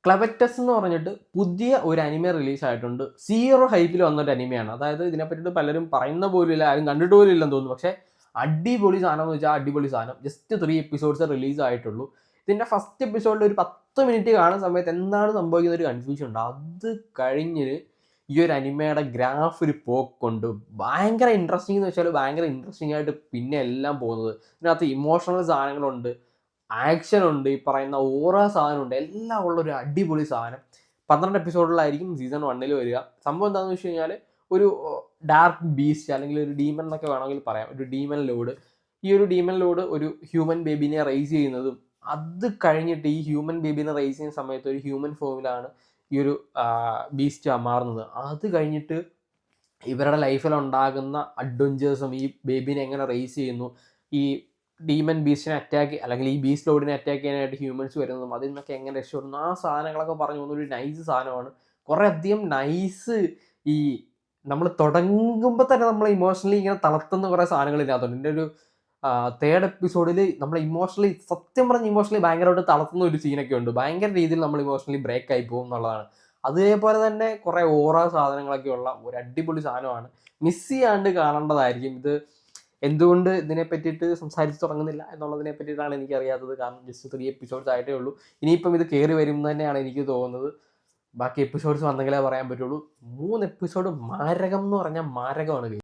ക്ലെവറ്റസ് എന്ന് പറഞ്ഞിട്ട് പുതിയ ഒരു അനിമെ റിലീസായിട്ടുണ്ട്. സീറോ ഹൈപ്പിൽ വന്നൊരു അനിമയാണ്. അതായത് ഇതിനെപ്പറ്റിയിട്ട് പലരും പറയുന്ന പോലും ഇല്ല, ആരും കണ്ടിട്ട് പോലും ഇല്ലെന്ന് തോന്നുന്നു. പക്ഷേ അടിപൊളി സാധനം എന്ന് വെച്ചാൽ അടിപൊളി സാധനം. ജസ്റ്റ് 3 എപ്പിസോഡ്സ് റിലീസ് ആയിട്ടുള്ളൂ. ഇതിൻ്റെ ഫസ്റ്റ് എപ്പിസോഡിൽ ഒരു 10 മിനിറ്റ് കാണുന്ന സമയത്ത് എന്താണ് സംഭവിക്കുന്ന ഒരു കൺഫ്യൂഷൻ ഉണ്ട്. അത് കഴിഞ്ഞ് ഈ ഒരു അനിമയുടെ ഗ്രാഫ് ഒരു പോക്കുണ്ട്. ഭയങ്കര ഇൻട്രസ്റ്റിംഗ് എന്ന് വെച്ചാൽ ഭയങ്കര ഇൻട്രസ്റ്റിംഗ് ആയിട്ട് പിന്നെ എല്ലാം പോകുന്നത്. ഇതിനകത്ത് ഇമോഷണൽ സാധനങ്ങളുണ്ട്, ആക്ഷൻ ഉണ്ട്, ഈ പറയുന്ന ഓരോ സാധനമുണ്ട്, എല്ലാം ഉള്ളൊരു അടിപൊളി സാധനം. 12 എപ്പിസോഡിലായിരിക്കും സീസൺ 1 വരിക. സംഭവം എന്താണെന്ന് വെച്ച് കഴിഞ്ഞാൽ ഒരു ഡാർക്ക് ബീസ്റ്റ് അല്ലെങ്കിൽ ഒരു ഡീമൺ എന്നൊക്കെ വേണമെങ്കിൽ പറയാം. ഒരു ഡീമൺ ലോഡ്. ഈ ഒരു ഡീമൺ ലോഡ് ഒരു ഹ്യൂമൻ ബേബിനെ റൈസ് ചെയ്യുന്നതും അത് കഴിഞ്ഞിട്ട് ഈ ഹ്യൂമൻ ബേബിനെ റൈസ് ചെയ്യുന്ന സമയത്ത് ഒരു ഹ്യൂമൻ ഫോമിലാണ് ഈ ഒരു ബീസ്റ്റ് മാറുന്നത്. അത് കഴിഞ്ഞിട്ട് ഇവരുടെ ലൈഫിൽ ഉണ്ടാകുന്ന അഡ്വഞ്ചേഴ്സും ഈ ബേബിനെ എങ്ങനെ റേസ് ചെയ്യുന്നു, ഈ ഡീമൻ ബീസ്റ്റിനെ അറ്റാക്ക് അല്ലെങ്കിൽ ഈ ബീസ്റ്റ് ലോഡിനെ അറ്റാക്ക് ചെയ്യാനായിട്ട് ഹ്യൂമൻസ് വരുന്നതും അതിൽ നിന്നൊക്കെ എങ്ങനെ രക്ഷപ്പെടുന്നു, ആ സാധനങ്ങളൊക്കെ പറഞ്ഞു പോകുന്ന ഒരു നൈസ് സാധനമാണ്. കുറേ അധികം നൈസ് ഈ നമ്മൾ തുടങ്ങുമ്പോൾ തന്നെ നമ്മൾ ഇമോഷണലി ഇങ്ങനെ തളർത്തുന്ന കുറേ സാധനങ്ങളില്ലാത്തതുകൊണ്ട് എൻ്റെ ഒരു 3rd എപ്പിസോഡിൽ നമ്മൾ ഇമോഷണലി സത്യം പറഞ്ഞ് ഇമോഷണലി ഭയങ്കരമായിട്ട് തളർത്തുന്ന ഒരു സീനൊക്കെ ഉണ്ട്. ഭയങ്കര രീതിയിൽ നമ്മൾ ഇമോഷണലി ബ്രേക്ക് ആയി പോകും എന്നുള്ളതാണ്. അതേപോലെ തന്നെ കുറേ ഓറ സാധനങ്ങളൊക്കെ ഉള്ള ഒരു അടിപൊളി സാധനമാണ്. മിസ് ചെയ്യാണ്ട് കാണേണ്ടതായിരിക്കും. ഇത് എന്തുകൊണ്ട് ഇതിനെ പറ്റിയിട്ട് സംസാരിച്ച് തുടങ്ങുന്നില്ല എന്നുള്ളതിനെ പറ്റിയിട്ടാണ് എനിക്കറിയാത്തത്. കാരണം ജസ്റ്റ് 3 എപ്പിസോഡ്സ് ആയിട്ടേ ഉള്ളൂ. ഇനിയിപ്പം ഇത് കയറി വരും തന്നെയാണ് എനിക്ക് തോന്നുന്നത്. ബാക്കി എപ്പിസോഡ്സ് വന്നെങ്കിലേ പറയാൻ പറ്റുള്ളൂ. 3 എപ്പിസോഡ് മാരകം എന്ന് പറഞ്ഞാൽ മാരകമാണ്.